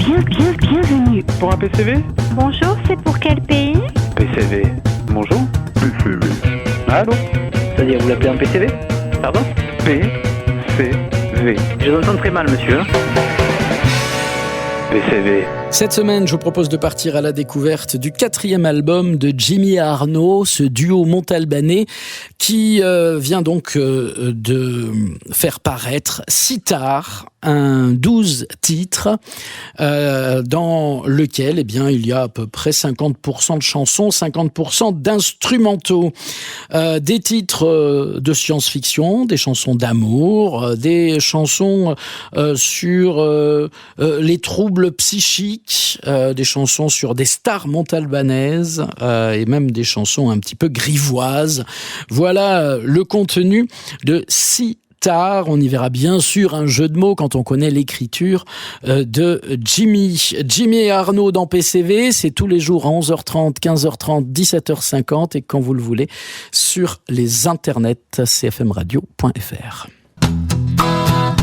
Bienvenue. Pour un PCV? Bonjour, c'est pour quel pays? PCV. Bonjour. PCV. Allô? C'est-à-dire, vous l'appelez un PCV? Pardon? PCV. Je vous entends très mal, monsieur. PCV. Cette semaine, je vous propose de partir à la découverte du 4e album de Jimmy et Arno, ce duo montalbanais qui vient donc de faire paraître Sitar, un 12 titres dans lequel il y a à peu près 50% de chansons, 50% d'instrumentaux. Des titres de science-fiction, des chansons d'amour, des chansons sur les troubles psychiques, des chansons sur des stars montalbanaises et même des chansons un petit peu grivoises. Voilà le contenu de Sitar. On y verra bien sûr un jeu de mots quand on connaît l'écriture de Jimmy. Jimmy et Arno dans PCV, c'est tous les jours à 11h30, 15h30, 17h50 et quand vous le voulez sur les internets cfmradio.fr.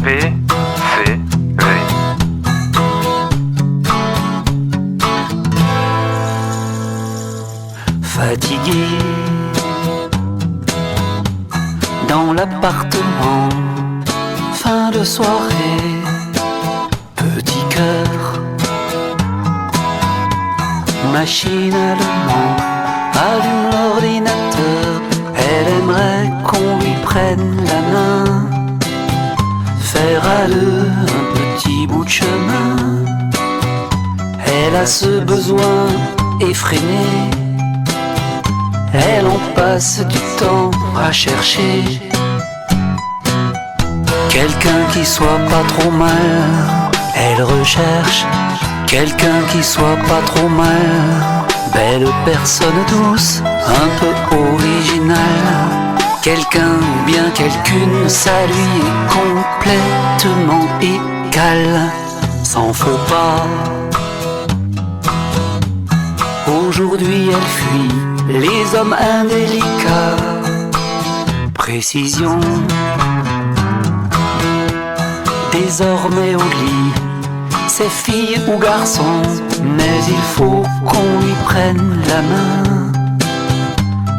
PCV. Fatigué dans l'appartement, fin de soirée, petit cœur, machinalement allume l'ordinateur. Elle aimerait qu'on lui prenne la main, faire à deux un petit bout de chemin. Elle a ce besoin effréné, elle en passe du temps à chercher quelqu'un qui soit pas trop mal. Elle recherche quelqu'un qui soit pas trop mal. Belle personne douce, un peu originale. Quelqu'un ou bien quelqu'une, ça lui est complètement égal. S'en faut pas. Aujourd'hui elle fuit les hommes indélicats. Précision. Désormais au lit, c'est fille ou garçon, mais il faut qu'on lui prenne la main,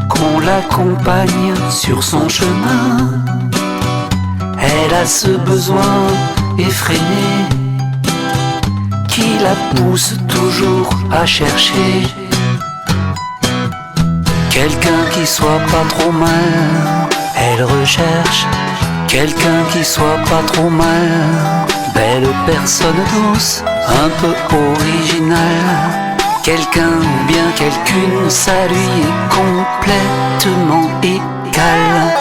qu'on l'accompagne sur son chemin. Elle a ce besoin effréné qui la pousse toujours à chercher quelqu'un qui soit pas trop mal. Elle recherche quelqu'un qui soit pas trop mal. Belle personne douce, un peu originale. Quelqu'un ou bien quelqu'une, ça lui est complètement égal.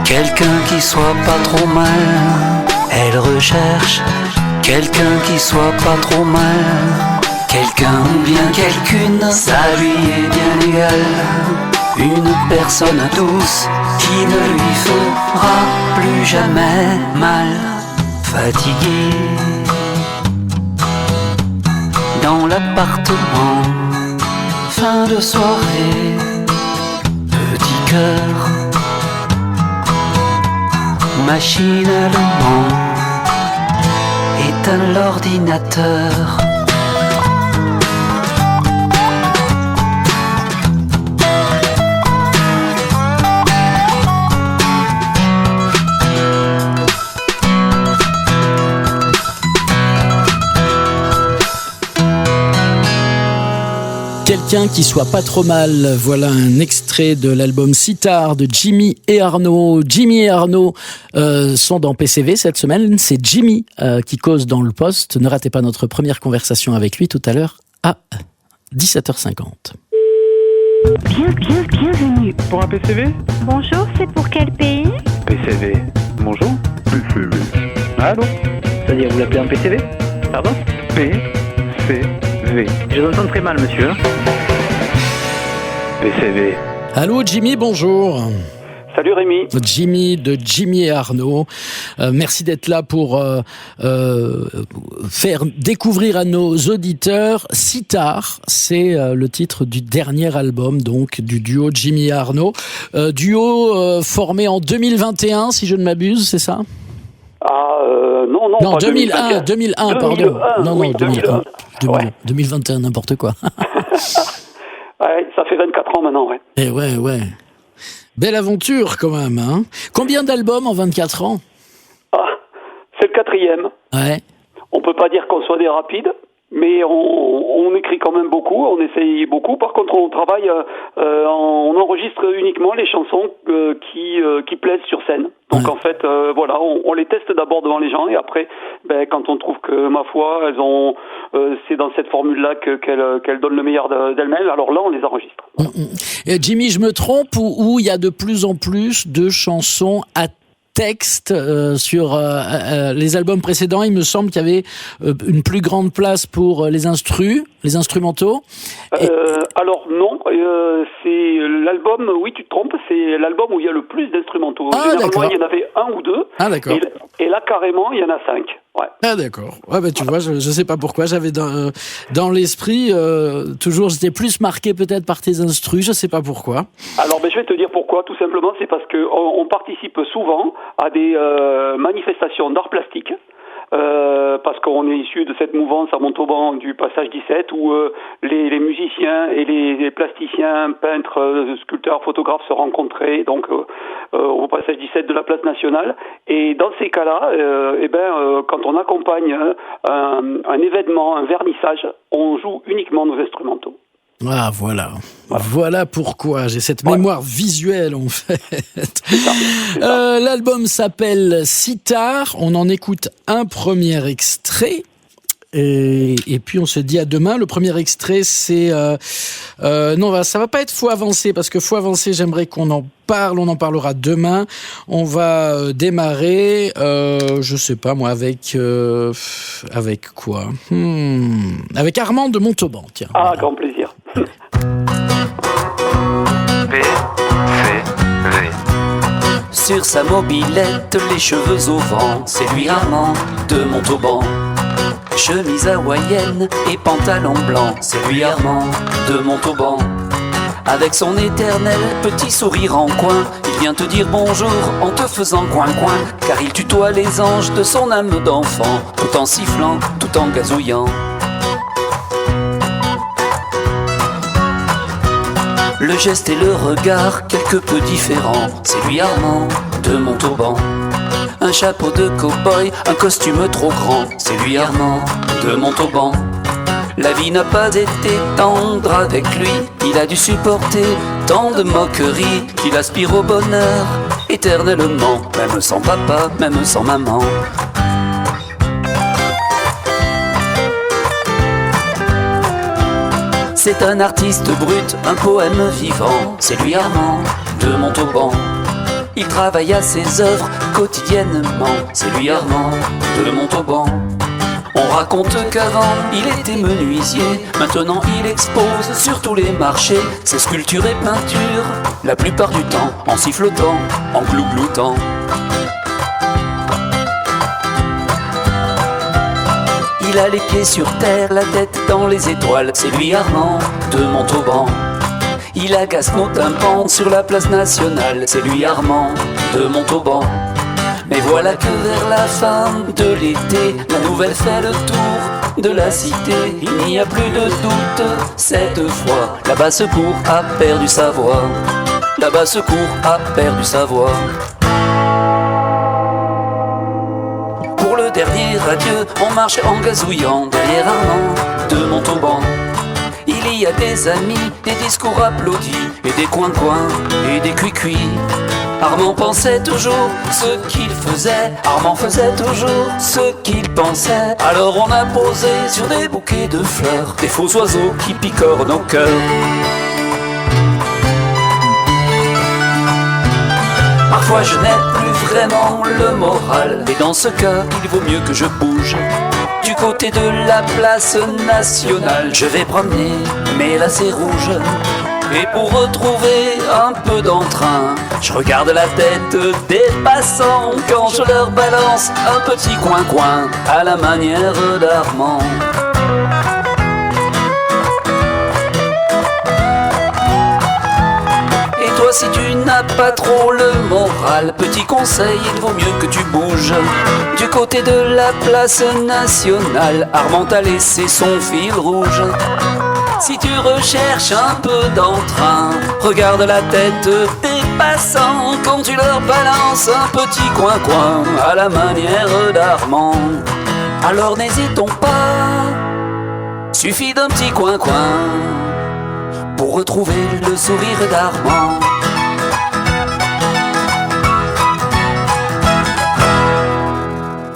Quelqu'un qui soit pas trop mal. Elle recherche quelqu'un qui soit pas trop mal. Quelqu'un ou bien quelqu'une, ça lui est bien égal. Une personne douce qui ne lui fera plus jamais mal. Fatigué dans l'appartement, fin de soirée, petit cœur, machinalement éteint l'ordinateur. Quelqu'un qui soit pas trop mal. Voilà un extrait de l'album Sitar de Jimmy et Arno. Jimmy et Arno sont dans PCV cette semaine. C'est Jimmy qui cause dans le poste. Ne ratez pas notre première conversation avec lui tout à l'heure à 17h50. Bienvenue. Pour un PCV? Bonjour, c'est pour quel pays? PCV. Bonjour. PCV. Allô? C'est-à-dire, vous l'appelez un PCV? Pardon? PCV. Je vous entends très mal, monsieur. PCV. Allô Jimmy, bonjour. Salut Rémi. Jimmy de Jimmy et Arnaud. Merci d'être là pour faire découvrir à nos auditeurs Sitar. C'est le titre du dernier album donc du duo Jimmy et Arnaud. Duo formé en 2021 si je ne m'abuse, c'est ça? Non, pas 2001, 2001, pardon. Non, oui, 2001. 2001. 2021, n'importe quoi. Ouais, ça fait 24 ans maintenant, ouais. Et ouais. Belle aventure quand même, hein. Combien d'albums en 24 ans? C'est le 4e. Ouais. On peut pas dire qu'on soit des rapides, mais on écrit quand même beaucoup, on essaye beaucoup. Par contre, on travaille, on enregistre uniquement les chansons qui plaisent sur scène. Donc en fait, voilà, on les teste d'abord devant les gens et après, quand on trouve que ma foi, c'est dans cette formule-là qu'elles donnent le meilleur d'elles-mêmes. Alors là, on les enregistre. Et Jimmy, je me trompe ou il y a de plus en plus de chansons à texte sur les albums précédents? Il me semble qu'il y avait une plus grande place pour les instrumentaux. Alors non, c'est l'album, oui tu te trompes, c'est l'album où il y a le plus d'instrumentaux. Généralement il y en avait 1 ou 2, et là carrément il y en a 5. Ouais. Ah d'accord. Ouais, tu vois, je sais pas pourquoi, j'avais dans l'esprit toujours, j'étais plus marqué peut-être par tes instrus, je sais pas pourquoi. Alors je vais te dire pourquoi, tout simplement c'est parce que on participe souvent à des manifestations d'art plastique. Parce qu'on est issu de cette mouvance à Montauban du Passage 17 où les musiciens et les plasticiens, peintres, sculpteurs, photographes se rencontraient donc au Passage 17 de la place nationale. Et dans ces cas-là, quand on accompagne un événement, un vernissage, on joue uniquement nos instrumentaux. Ah voilà pourquoi j'ai cette mémoire visuelle en fait. C'est ça. L'album s'appelle Sitar, on en écoute un premier extrait et puis on se dit à demain. Le premier extrait c'est non, ça va pas être Faut avancer parce que Faut avancer, j'aimerais qu'on en parle, on en parlera demain. On va démarrer je sais pas moi avec quoi avec Armand de Montauban, tiens. Ah, grand plaisir. Sur sa mobilette, les cheveux au vent, c'est lui Armand de Montauban. Chemise hawaïenne et pantalon blanc, c'est lui Armand de Montauban. Avec son éternel petit sourire en coin, il vient te dire bonjour en te faisant coin-coin, car il tutoie les anges de son âme d'enfant, tout en sifflant, tout en gazouillant. Le geste et le regard quelque peu différents, c'est lui Armand de Montauban. Un chapeau de cow-boy, un costume trop grand, c'est lui Armand de Montauban. La vie n'a pas été tendre avec lui, il a dû supporter tant de moqueries qu'il aspire au bonheur éternellement, même sans papa, même sans maman. C'est un artiste brut, un poème vivant, c'est lui Armand de Montauban. Il travaille à ses œuvres quotidiennement, c'est lui Armand de Montauban. On raconte qu'avant il était menuisier, maintenant il expose sur tous les marchés ses sculptures et peintures, la plupart du temps en sifflotant, en glougloutant. Il a les pieds sur terre, la tête dans les étoiles, c'est lui Armand de Montauban. Il agace nos tympans sur la place nationale, c'est lui Armand de Montauban. Mais voilà que vers la fin de l'été, la nouvelle fait le tour de la cité. Il n'y a plus de doute, cette fois, la basse-cour a perdu sa voix. La basse-cour a perdu sa voix. Pour le dernier adieu, on marche en gazouillant derrière Armand de Montauban. Il y a des amis, des discours applaudis, et des coins-coins, et des cuits-cuits. Armand pensait toujours ce qu'il faisait, Armand faisait toujours ce qu'il pensait. Alors on a posé sur des bouquets de fleurs, des faux oiseaux qui picorent nos cœurs. Parfois je n'ai plus vraiment le moral, et dans ce cas, il vaut mieux que je bouge. Du côté de la place nationale, je vais promener mes lacets rouges. Et pour retrouver un peu d'entrain, je regarde la tête des passants quand je leur balance un petit coin-coin à la manière d'Armand. Et toi, si tu n'as pas trop le moral, petit conseil, il vaut mieux que tu bouges du côté de la place nationale. Armand a laissé son fil rouge. Si tu recherches un peu d'entrain, regarde la tête des passants quand tu leur balances un petit coin-coin à la manière d'Armand. Alors n'hésitons pas, suffit d'un petit coin-coin pour retrouver le sourire d'Armand.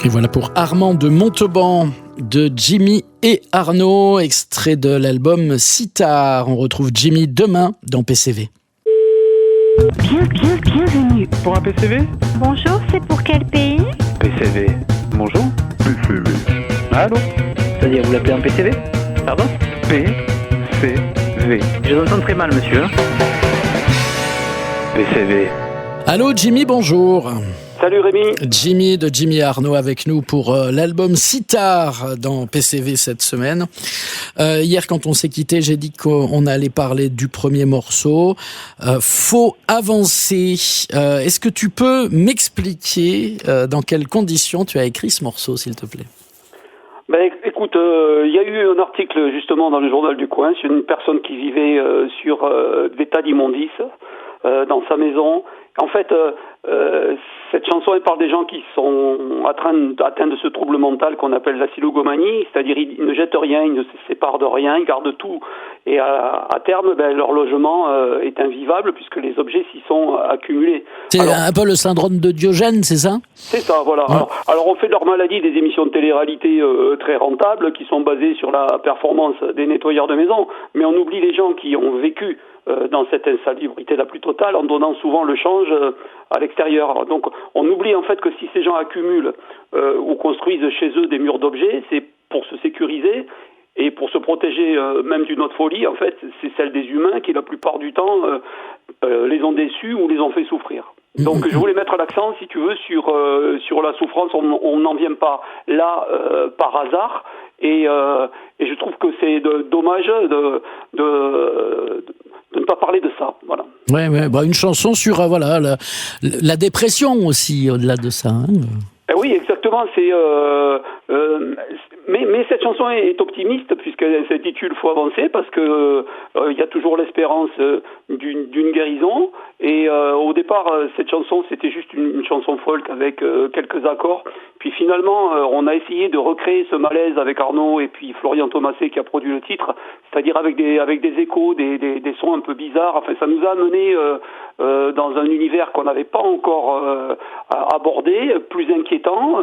Et voilà pour Armand de Montauban, de Jimmy et Arnaud, extrait de l'album Sitar. On retrouve Jimmy demain dans PCV. Bienvenue. Pour un PCV? Bonjour, c'est pour quel pays? PCV. Bonjour? PCV. Allô? C'est-à-dire, vous l'appelez un PCV? Pardon? PCV. Je vous entends très mal, monsieur. PCV. Allô Jimmy, bonjour. Salut Rémi. Jimmy de Jimmy et Arnaud avec nous pour l'album Sitar dans PCV cette semaine. Hier, quand on s'est quitté, j'ai dit qu'on allait parler du premier morceau. Faut avancer. Est-ce que tu peux m'expliquer dans quelles conditions tu as écrit ce morceau, s'il te plaît? Ben, écoute, il y a eu un article justement dans le journal du coin sur une personne qui vivait sur des tas d'immondices dans sa maison. En fait, cette chanson, elle parle des gens qui sont atteints de ce trouble mental qu'on appelle la silogomanie, c'est-à-dire ils ne jettent rien, ils ne se séparent de rien, ils gardent tout. Et à terme, leur logement est invivable puisque les objets s'y sont accumulés. C'est un peu le syndrome de Diogène, c'est ça? C'est ça, voilà. Ouais. Alors on fait de leur maladie des émissions de télé-réalité très rentables qui sont basées sur la performance des nettoyeurs de maison, mais on oublie les gens qui ont vécu dans cette insalubrité la plus totale en donnant souvent le change à l'extérieur. Donc on oublie en fait que si ces gens accumulent ou construisent chez eux des murs d'objets, c'est pour se sécuriser et pour se protéger même d'une autre folie. En fait, c'est celle des humains qui la plupart du temps les ont déçus ou les ont fait souffrir. Donc je voulais mettre l'accent, si tu veux, sur la souffrance. On n'en vient pas là par hasard. Et je trouve que c'est dommage de ne pas parler de ça, voilà. Ouais, bah une chanson sur la dépression aussi, au-delà de ça. Hein. Oui, exactement. Mais cette chanson est optimiste puisqu'elle s'intitule « Faut avancer » parce que il y a toujours l'espérance d'une guérison. Et au départ, cette chanson, c'était juste une chanson folk avec quelques accords. Puis finalement, on a essayé de recréer ce malaise avec Arnaud et puis Florian Thomasé qui a produit le titre, c'est-à-dire avec des échos, des sons un peu bizarres. Enfin, ça nous a amené dans un univers qu'on n'avait pas encore abordé, plus inquiétant.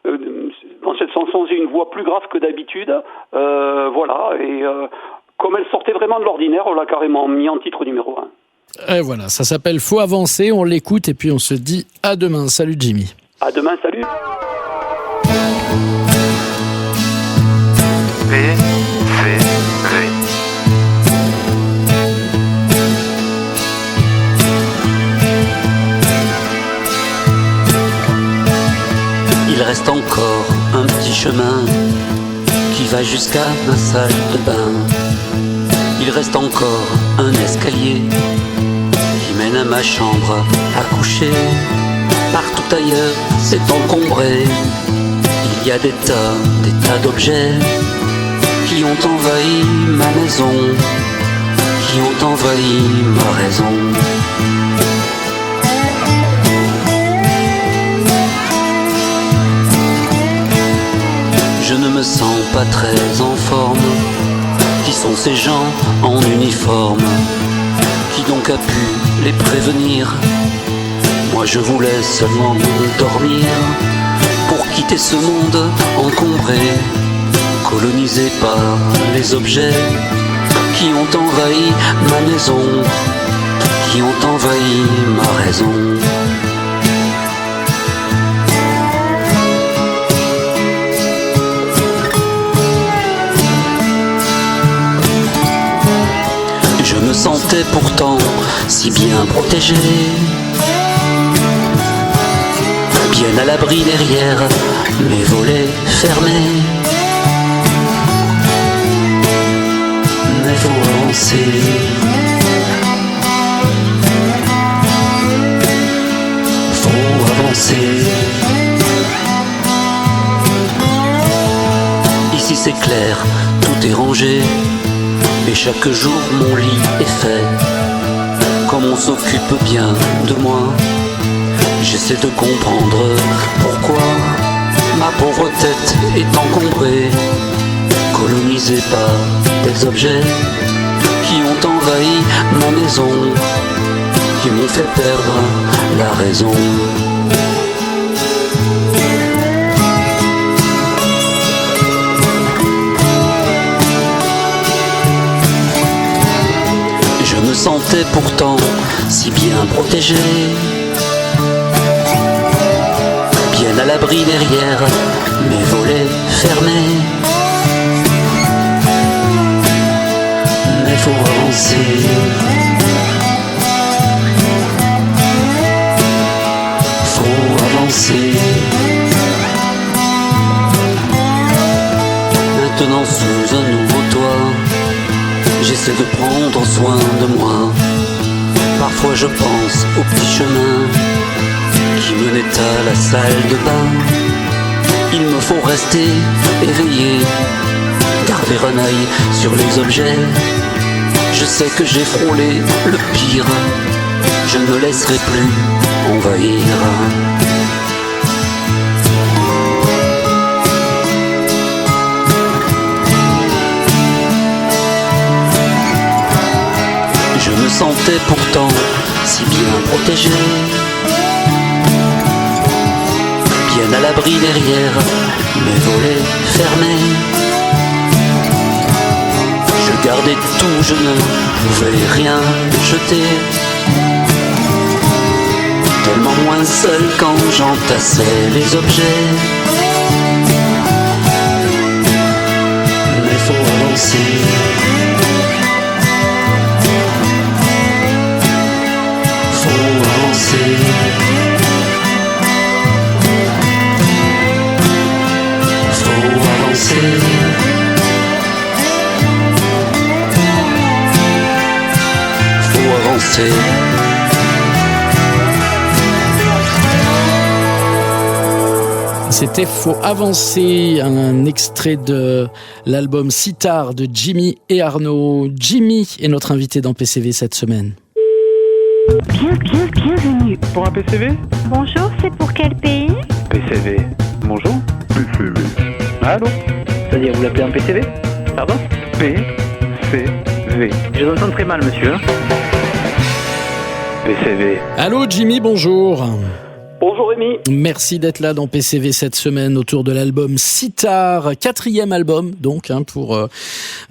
Dans cette chanson, j'ai une voix plus grave que d'habitude. Voilà, et comme elle sortait vraiment de l'ordinaire, on l'a carrément mis en titre numéro 1. Et voilà, ça s'appelle Faut avancer, on l'écoute et puis on se dit à demain. Salut Jimmy. À demain, salut. PCV. Il reste encore un petit chemin qui va jusqu'à ma salle de bain. Il reste encore un escalier qui mène à ma chambre à coucher. Partout ailleurs, c'est encombré. Il y a des tas d'objets qui ont envahi ma maison, qui ont envahi ma raison. Je ne me sens pas très en forme. Qui sont ces gens en uniforme? Qui donc a pu les prévenir? Moi je voulais seulement dormir pour quitter ce monde encombré, colonisé par les objets qui ont envahi ma maison, qui ont envahi ma raison. Je me sentais pourtant si bien protégé, bien à l'abri derrière mes volets fermés. Mais faut avancer, faut avancer. Ici c'est clair, tout est rangé, et chaque jour mon lit est fait. Comme on s'occupe bien de moi, j'essaie de comprendre pourquoi ma pauvre tête est encombrée, colonisée par des objets qui ont envahi ma maison, qui m'ont fait perdre la raison. Je me sentais pourtant si bien protégé, bien à l'abri derrière mes volets fermés. Mais faut avancer, faut avancer. Maintenant sous un nouveau toit, j'essaie de prendre soin de moi. Parfois je pense au petit chemin qui menait à la salle de bain. Il me faut rester éveillé, garder un œil sur les objets. Je sais que j'ai frôlé le pire, je ne me laisserai plus envahir. Je me sentais pourtant si bien protégé, bien à l'abri derrière mes volets fermés. Je gardais tout, je ne pouvais rien jeter, tellement moins seul quand j'entassais les objets. Mais faut avancer, faut avancer. Faut avancer. Faut avancer. C'était Faut avancer, un extrait de l'album Sitar de Jimmy et Arnaud. Jimmy est notre invité dans PCV cette semaine. Bienvenue. Pour un PCV? Bonjour, c'est pour quel pays? PCV. Bonjour? PCV. Allô? C'est-à-dire, vous l'appelez un PCV? Pardon? PCV. Je vous entends très mal, monsieur. PCV. Allô Jimmy, bonjour. Bonjour Rémi. Merci d'être là dans PCV cette semaine autour de l'album Sitar, 4e album donc pour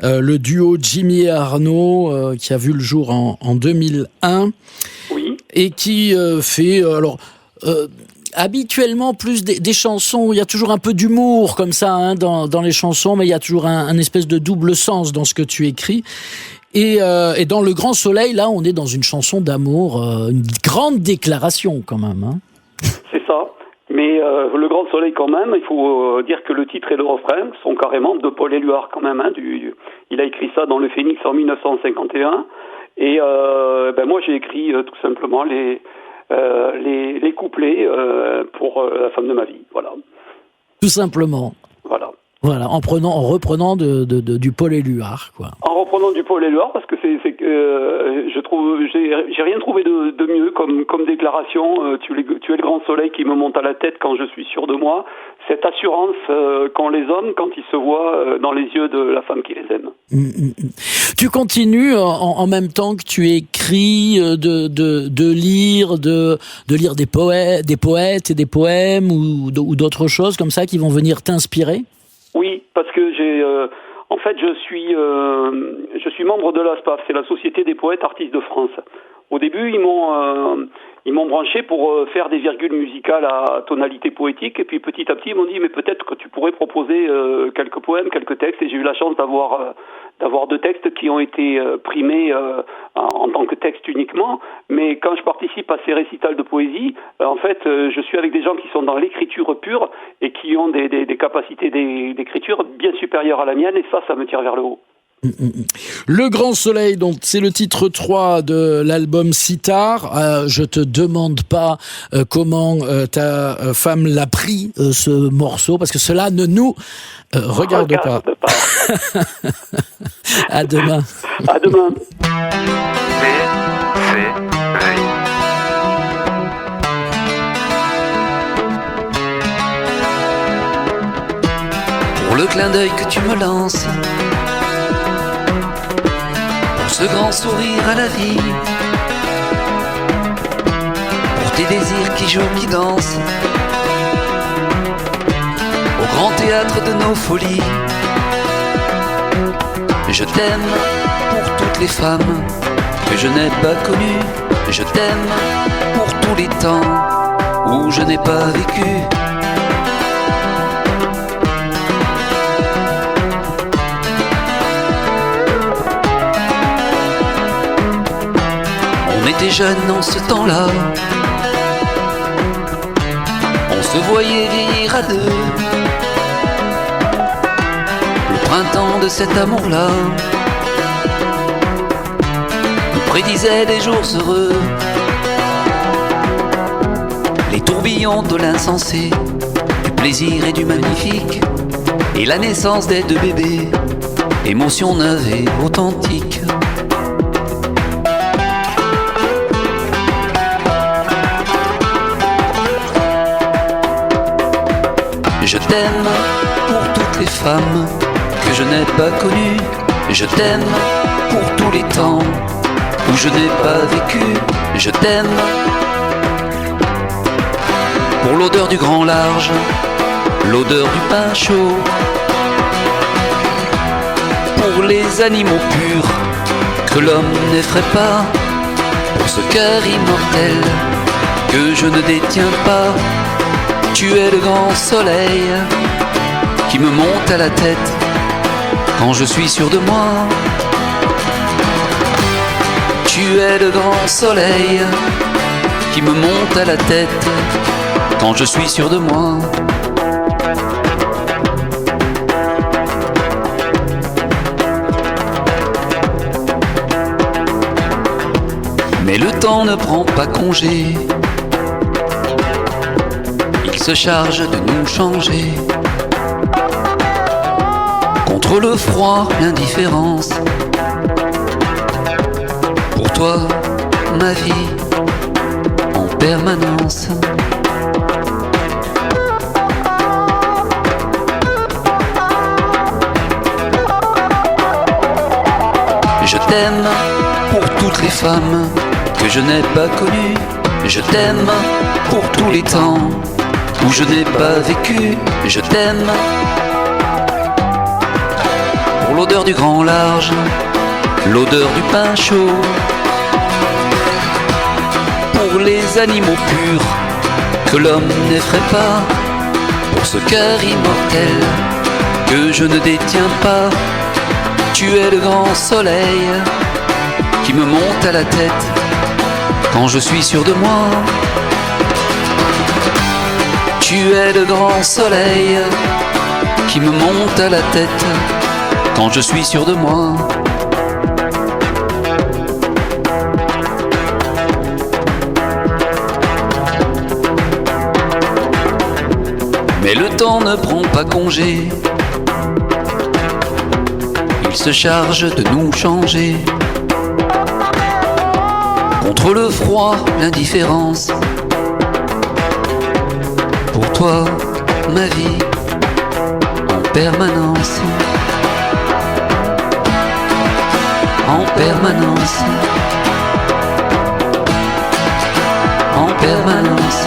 le duo Jimmy et Arnaud qui a vu le jour en 2001. Oui. Et qui fait habituellement plus des chansons où il y a toujours un peu d'humour comme ça dans les chansons, mais il y a toujours un espèce de double sens dans ce que tu écris. Et dans Le Grand Soleil, là, on est dans une chanson d'amour, une grande déclaration quand même. C'est ça. Mais Le Grand Soleil quand même, il faut dire que le titre et le refrain sont carrément de Paul Éluard quand même. Il a écrit ça dans Le Phénix en 1951. Et moi j'ai écrit tout simplement les couplets pour la femme de ma vie. Voilà. Tout simplement. Voilà. Voilà, en reprenant du Paul Éluard, quoi. En reprenant du Paul Éluard, parce que je trouve, j'ai rien trouvé de mieux comme déclaration. Tu es le grand soleil qui me monte à la tête quand je suis sûr de moi. Cette assurance qu'ont les hommes quand ils se voient dans les yeux de la femme qui les aime. Tu continues en même temps que tu écris de lire des poètes et des poèmes ou d'autres choses comme ça qui vont venir t'inspirer? Oui, parce que je suis membre de l'ASPAF, c'est la Société des poètes artistes de France. au début, ils m'ont branché pour faire des virgules musicales à tonalité poétique, et puis petit à petit, ils m'ont dit, mais peut-être que tu pourrais proposer quelques poèmes, quelques textes, et j'ai eu la chance d'avoir 2 textes qui ont été primés en tant que texte uniquement, mais quand je participe à ces récitals de poésie, en fait, je suis avec des gens qui sont dans l'écriture pure et qui ont des capacités d'écriture bien supérieures à la mienne, et ça me tire vers le haut. Le Grand Soleil, donc c'est le titre 3 de l'album Sitar. Je te demande pas comment ta femme l'a pris ce morceau, parce que cela ne nous regarde pas. À demain. À demain. Pour le clin d'œil que tu me lances, ce grand sourire à la vie, pour tes désirs qui jouent, qui dansent, au grand théâtre de nos folies. Je t'aime pour toutes les femmes que je n'ai pas connues. Je t'aime pour tous les temps où je n'ai pas vécu. On était jeunes en ce temps-là, on se voyait vieillir à deux. Le printemps de cet amour-là nous prédisait des jours heureux. Les tourbillons de l'insensé, du plaisir et du magnifique, et la naissance des 2 bébés, émotion neuve et authentique. Je t'aime pour toutes les femmes que je n'ai pas connues. Je t'aime pour tous les temps où je n'ai pas vécu. Je t'aime pour l'odeur du grand large, l'odeur du pain chaud, pour les animaux purs que l'homme n'effraie pas, pour ce cœur immortel que je ne détiens pas. Tu es le grand soleil qui me monte à la tête quand je suis sûr de moi. Tu es le grand soleil qui me monte à la tête quand je suis sûr de moi. Mais le temps ne prend pas congé, il se charge de nous changer. Contre le froid, l'indifférence, pour toi, ma vie, en permanence. Je t'aime pour toutes les femmes que je n'ai pas connues. Je t'aime pour tous les temps où je n'ai pas vécu. Je t'aime pour l'odeur du grand large, l'odeur du pain chaud, pour les animaux purs que l'homme n'effraie pas, pour ce cœur immortel que je ne détiens pas. Tu es le grand soleil qui me monte à la tête quand je suis sûr de moi. Tu es le grand soleil qui me monte à la tête quand je suis sûr de moi. Mais le temps ne prend pas congé, il se charge de nous changer. Contre le froid, l'indifférence, pour toi, ma vie, en permanence. En permanence. En permanence.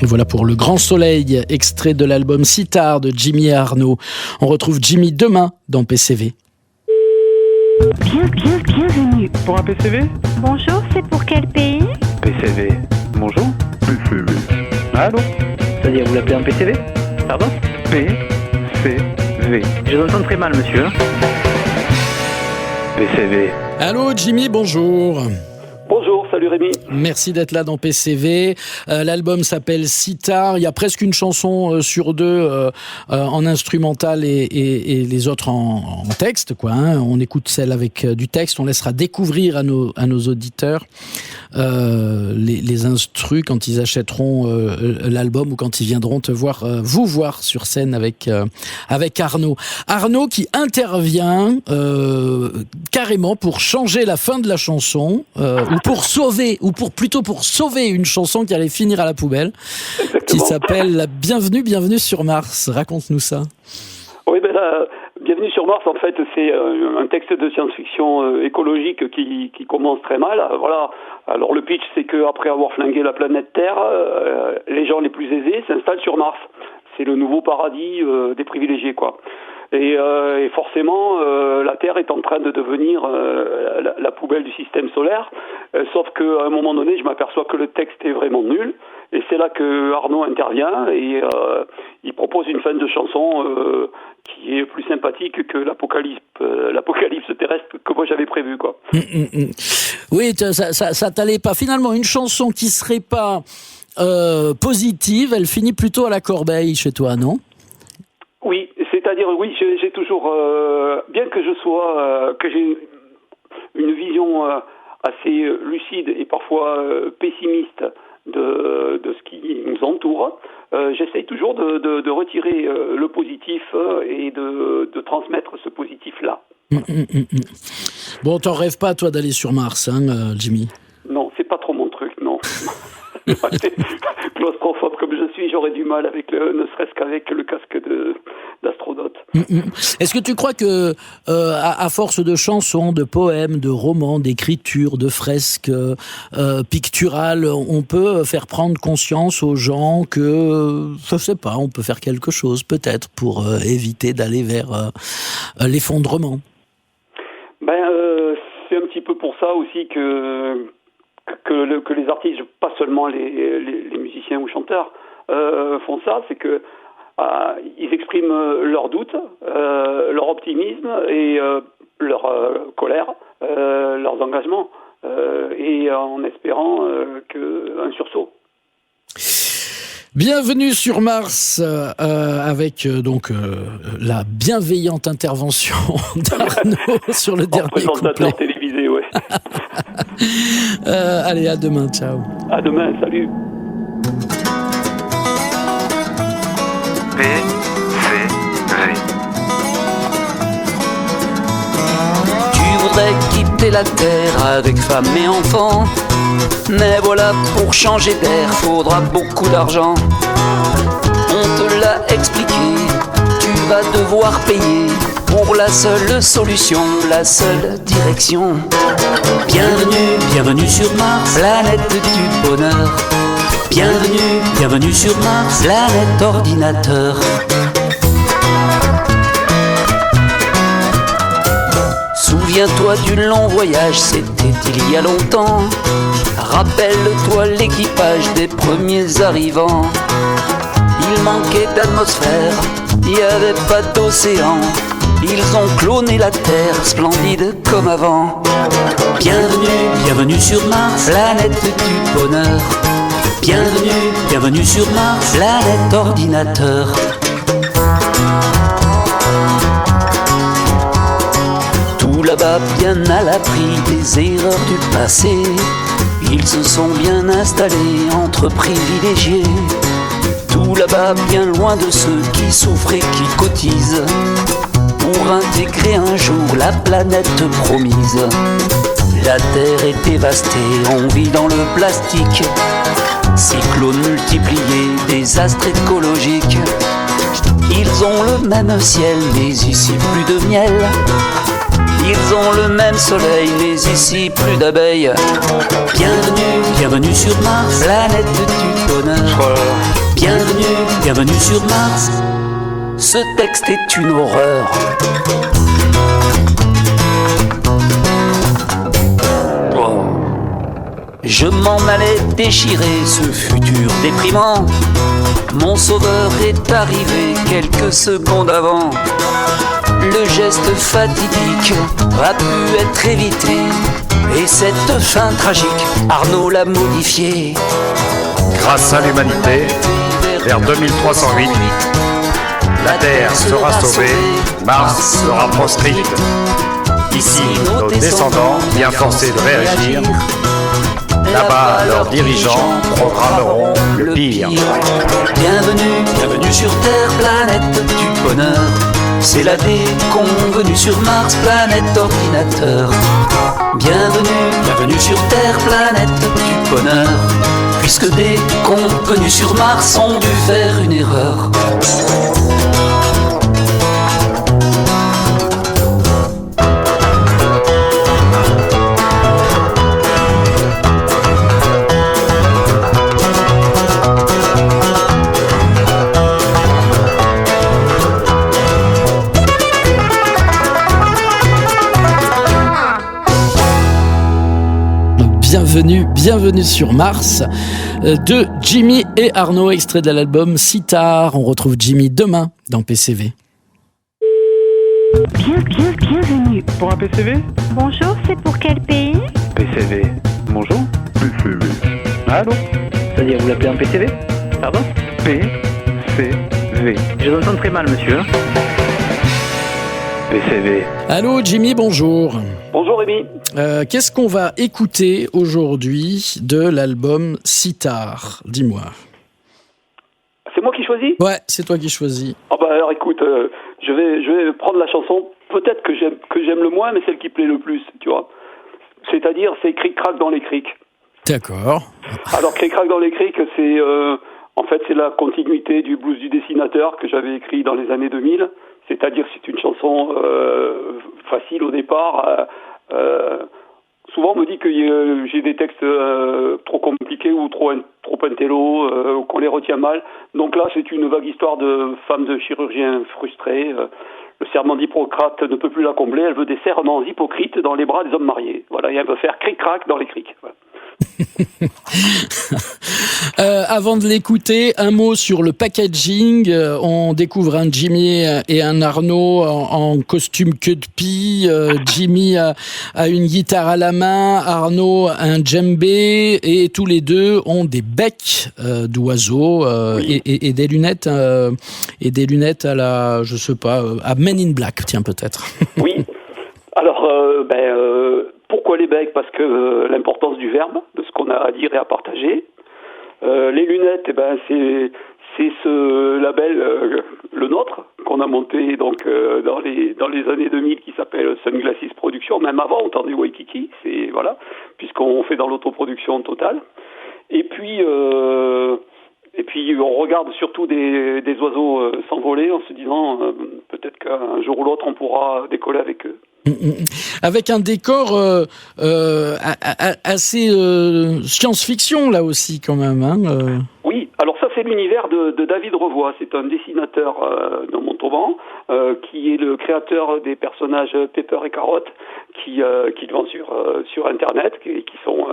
Et voilà pour Le Grand Soleil, extrait de l'album Sitar de Jimmy et Arnaud. On retrouve Jimmy demain dans PCV. Bienvenue. Pour un PCV? Bonjour, c'est pour quel pays? PCV. Bonjour? PCV. Allô? C'est-à-dire, vous l'appelez un PCV? Pardon? PCV. Je vous entends très mal, monsieur. PCV. Allô Jimmy, bonjour. Bonjour, salut Rémi. Merci d'être là dans PCV. L'album s'appelle Sitar. Il y a presque une chanson sur deux en instrumental et les autres en texte, quoi. Hein. On écoute celle avec du texte. On laissera découvrir à nos auditeurs les instrus quand ils achèteront l'album ou quand ils viendront te voir, vous voir sur scène avec Arnaud. Arnaud qui intervient carrément pour changer la fin de la chanson ou pour sauver une chanson qui allait finir à la poubelle. Exactement. Qui s'appelle Bienvenue sur Mars. Raconte-nous ça. Oui, Bienvenue sur Mars, en fait, c'est un texte de science-fiction écologique qui commence très mal. Voilà. Alors le pitch, c'est qu'après avoir flingué la planète Terre, les gens les plus aisés s'installent sur Mars. C'est le nouveau paradis des privilégiés, quoi. Et forcément, la Terre est en train de devenir la poubelle du système solaire. Sauf qu'à un moment donné, je m'aperçois que le texte est vraiment nul. Et c'est là que Arnaud intervient et il propose une fin de chanson qui est plus sympathique que l'apocalypse terrestre que moi j'avais prévu, quoi. Oui, ça t'allait pas. Finalement, une chanson qui serait pas positive, elle finit plutôt à la corbeille chez toi, non? Oui, c'est-à-dire, oui, j'ai toujours, bien que que j'ai une vision assez lucide et parfois pessimiste de ce qui nous entoure, j'essaye toujours de retirer le positif et de transmettre ce positif-là. Bon, t'en rêves pas, toi, d'aller sur Mars, hein, Jimmy? Non, c'est pas trop mon truc, non. Claustrophobe comme je suis, j'aurais du mal avec ne serait-ce qu'avec le casque d'astronaute. Est-ce que tu crois que à force de chansons, de poèmes, de romans, d'écritures, de fresques picturales, on peut faire prendre conscience aux gens que, je sais pas, on peut faire quelque chose peut-être pour éviter d'aller vers l'effondrement? C'est un petit peu pour ça aussi que les artistes, pas seulement les musiciens ou chanteurs, font ça, c'est que ils expriment leurs doutes, leur optimisme et leur colère, leurs engagements, et en espérant un sursaut. Bienvenue sur Mars avec donc la bienveillante intervention d'Arnaud sur le dernier présentateur couplet. télévisé, ouais. Allez, à demain, ciao. À demain, salut. PCV. Tu voudrais quitter la terre avec femme et enfants, mais voilà, pour changer d'air, faudra beaucoup d'argent. On te l'a expliqué, tu vas devoir payer pour la seule solution, la seule direction. Bienvenue sur Mars, planète du bonheur. Bienvenue sur Mars, planète ordinateur. Souviens-toi du long voyage, c'était il y a longtemps. Rappelle-toi l'équipage des premiers arrivants. Il manquait d'atmosphère, il n'y avait pas d'océan. Ils ont cloné la Terre, splendide comme avant. Bienvenue sur Mars, planète du bonheur. Bienvenue sur Mars, planète ordinateur. Tout là-bas bien à l'abri des erreurs du passé. Ils se sont bien installés entre privilégiés. Tout là-bas bien loin de ceux qui souffrent et qui cotisent pour intégrer un jour la planète promise. La Terre est dévastée, on vit dans le plastique. Cyclones multipliés, désastres écologiques. Ils ont le même ciel, mais ici plus de miel. Ils ont le même soleil, mais ici plus d'abeilles. Bienvenue, bienvenue sur Mars, planète du bonheur. Bienvenue, bienvenue sur Mars. Ce texte est une horreur. Oh. Je m'en allais déchirer ce futur déprimant. Mon sauveur est arrivé quelques secondes avant. Le geste fatidique a pu être évité. Et cette fin tragique, Arnaud l'a modifiée. Grâce à l'humanité, vers 2308, la Terre sera sauvée, Mars sera proscrite. Ici, nos descendants, bien forcés de réagir, là-bas, leurs dirigeants programmeront le pire. Bienvenue, bienvenue sur Terre, planète du bonheur. C'est la déconvenue sur Mars, planète ordinateur. Bienvenue, bienvenue sur Terre, planète du bonheur. Puisque des convenus sur Mars ont dû faire une erreur. Bienvenue sur Mars de Jimmy et Arnaud, extrait de l'album Sitar. On retrouve Jimmy demain dans PCV. Bienvenue. Pour un PCV? Bonjour, c'est pour quel pays? PCV. Bonjour. PCV. Allô? C'est-à-dire, vous l'appelez un PCV? Pardon? PCV. Je vous entends très mal, monsieur. PCV. Allô Jimmy, bonjour. Bonjour Rémi. Qu'est-ce qu'on va écouter aujourd'hui de l'album Sitar? Dis-moi. C'est moi qui choisis? Ouais, c'est toi qui choisis. Ah bah alors écoute, je vais prendre la chanson peut-être que j'aime le moins, mais celle qui plaît le plus, tu vois. C'est-à-dire, c'est Cric-Crac dans les criques. D'accord. Alors Cric-Crac dans les criques, c'est en fait c'est la continuité du blues du dessinateur que j'avais écrit dans les années 2000. C'est-à-dire c'est une chanson facile au départ. Souvent on me dit que j'ai des textes trop compliqués ou trop intello, ou qu'on les retient mal. Donc là c'est une vague histoire de femme de chirurgien frustrée. Le serment d'Hippocrate ne peut plus la combler. Elle veut des serments hypocrites dans les bras des hommes mariés. Voilà, et elle veut faire cric-crac dans les criques. Voilà. Avant de l'écouter, un mot sur le packaging. On découvre un Jimmy et un Arnaud en costume queue de pie. Jimmy a une guitare à la main, Arnaud un djembé, et tous les deux ont des becs d'oiseaux et des lunettes à la, je sais pas, à Men in Black, tiens peut-être. Oui. Alors, pourquoi les becs? Parce que l'importance du verbe, de ce qu'on a à dire et à partager. Les lunettes, c'est ce label, le nôtre, qu'on a monté donc dans les années 2000, qui s'appelle Sunglasses Production. Même avant, on entendait Waikiki, c'est voilà, puisqu'on fait dans l'autoproduction totale. Et puis on regarde surtout des oiseaux s'envoler en se disant peut-être qu'un jour ou l'autre on pourra décoller avec eux. Avec un décor assez science-fiction là aussi quand même. Oui, alors ça c'est l'univers de David Revoy. C'est un dessinateur de Montauban qui est le créateur des personnages Pepper et Carotte qui le vend sur Internet, qui sont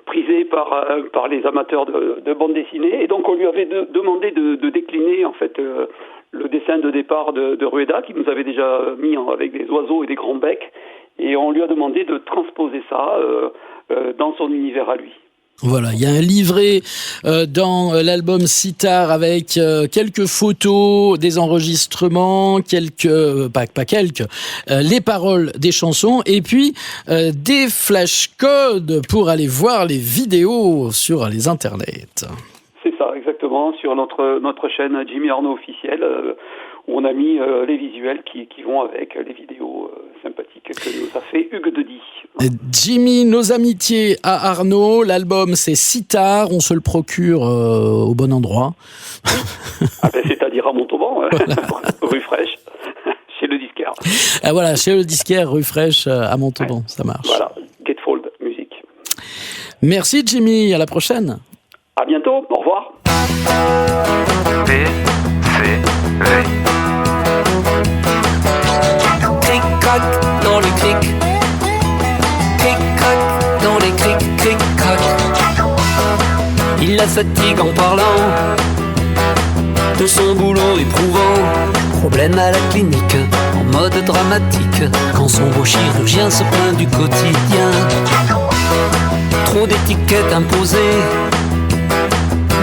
prisés par les amateurs de bande dessinée. Et donc on lui avait demandé de décliner en fait le dessin de départ de Rueda, qui nous avait déjà mis avec des oiseaux et des grands becs, et on lui a demandé de transposer ça dans son univers à lui. Voilà, il y a un livret dans l'album Sitar avec quelques photos, des enregistrements, les paroles des chansons, et puis des flashcodes pour aller voir les vidéos sur les internets. C'est ça, exactement, sur notre chaîne Jimmy Arnaud officielle, où on a mis les visuels qui vont avec les vidéos sympathiques que nous a fait Hugues Dedi. Jimmy, nos amitiés à Arnaud, l'album c'est Sitar, on se le procure au bon endroit. C'est-à-dire à Montauban, voilà. Rue Fraîche, chez le disquaire. Ah voilà, chez le disquaire rue Fraîche à Montauban, ça marche. Voilà, Gatefold Music. Merci Jimmy, à la prochaine. À bientôt, au revoir. PCV. Cric-crac dans les crics. Cric-crac dans les crics. Cric-crac. Il la fatigue en parlant de son boulot éprouvant. Problème à la clinique, en mode dramatique, quand son beau chirurgien se plaint du quotidien. Trop d'étiquettes imposées,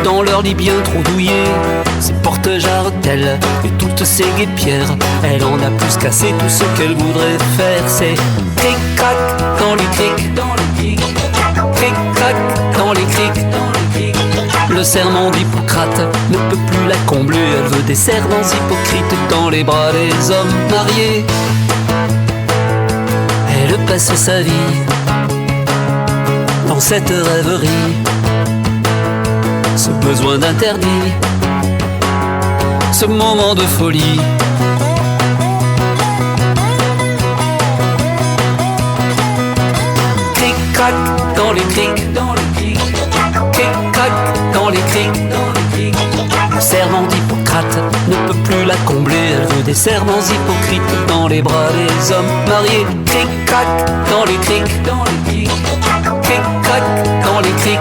dans leur lit bien trop douillé. Ses porte-jarretelles et toutes ses guêpières, elle en a plus cassé tout ce qu'elle voudrait faire. C'est cric-crac dans les crics, cric-crac dans les crics. Le serment d'Hippocrate ne peut plus la combler. Elle veut des serments hypocrites dans les bras des hommes mariés. Elle passe sa vie dans cette rêverie, ce besoin d'interdit, ce moment de folie. Cric-crac dans les crics, cric-crac dans les crics. Le serment d'Hippocrate ne peut plus la combler. Elle veut des serments hypocrites dans les bras des hommes mariés. Cric-crac dans les crics, cric-crac dans les crics.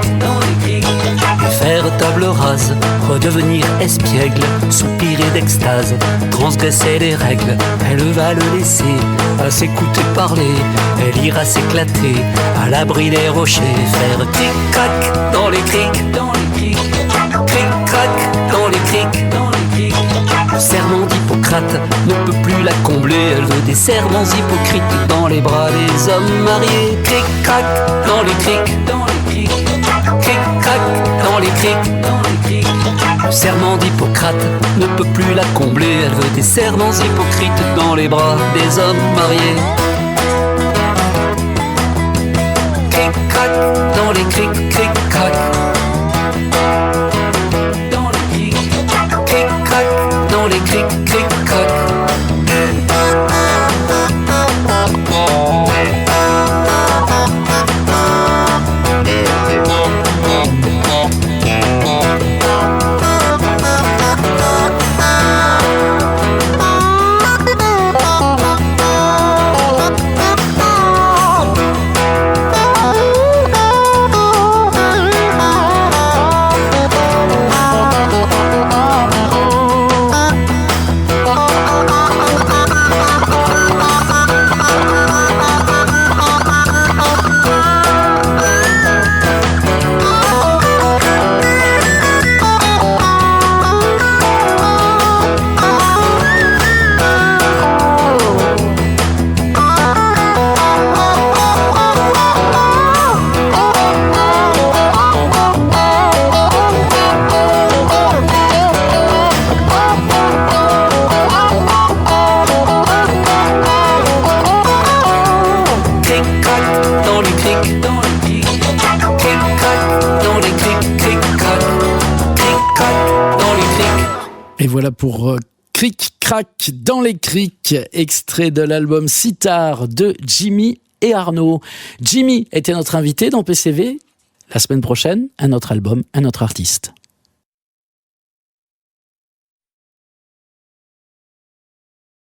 Faire table rase, redevenir espiègle, soupirer d'extase, transgresser les règles. Elle va le laisser à s'écouter parler. Elle ira s'éclater à l'abri des rochers. Faire cric-crac dans les crics, cric-crac dans les crics. Le serment d'Hippocrate ne peut plus la combler. Elle veut des serments hypocrites dans les bras des hommes mariés. Cric-crac dans les crics, cric-crac dans les crics. Le serment d'Hippocrate ne peut plus la combler. Elle veut des serments hypocrites dans les bras des hommes mariés. Cric-crac dans les crics, cric-crac. Cric-crac dans les crics, cric-crac. Et voilà pour Cric-Crac dans les crics, extrait de l'album Sitar de Jimmy et Arnaud. Jimmy était notre invité dans PCV. La semaine prochaine, un autre album, un autre artiste.